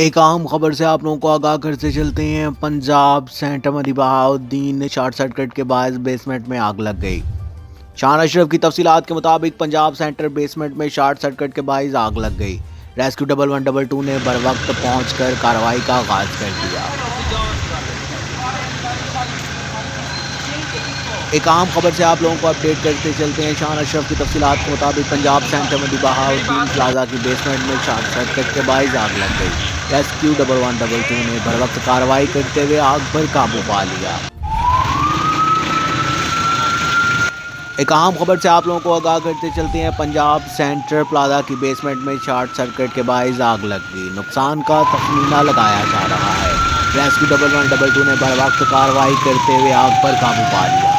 एक अहम खबर से आप लोगों को आगाह करते चलते हैं। पंजाब सेंटर में बहाउद्दीन शॉर्ट सर्किट के बायस बेसमेंट में आग लग गई। शान अशरफ की तफसीलात के मुताबिक पंजाब सेंटर बेसमेंट में शॉर्ट सर्किट के बायस आग लग गई। रेस्क्यू 1122 ने बर वक्त पहुंचकर कार्रवाई का आगाज कर दिया। एक आम खबर से आप लोगों को अपडेट करते चलते हैं। शान अशरफ की तफसीलात के मुताबिक पंजाब सेंटर में बहाउद्दीन प्लाजा की बेसमेंट में शॉर्ट सर्किट के बायस आग लग गई। रेस्क्यू 1122 ने बर वक्त कार्रवाई करते हुए आग पर काबू पा लिया। एक अहम खबर से आप लोगों को आगाह करते चलते हैं। पंजाब सेंटर प्लाजा की बेसमेंट में शॉर्ट सर्किट के बायस आग लग गई। नुकसान का तखमीना लगाया जा रहा है। रेस्क्यू 1122 ने बर वक्त कार्रवाई करते हुए आग पर काबू पा लिया।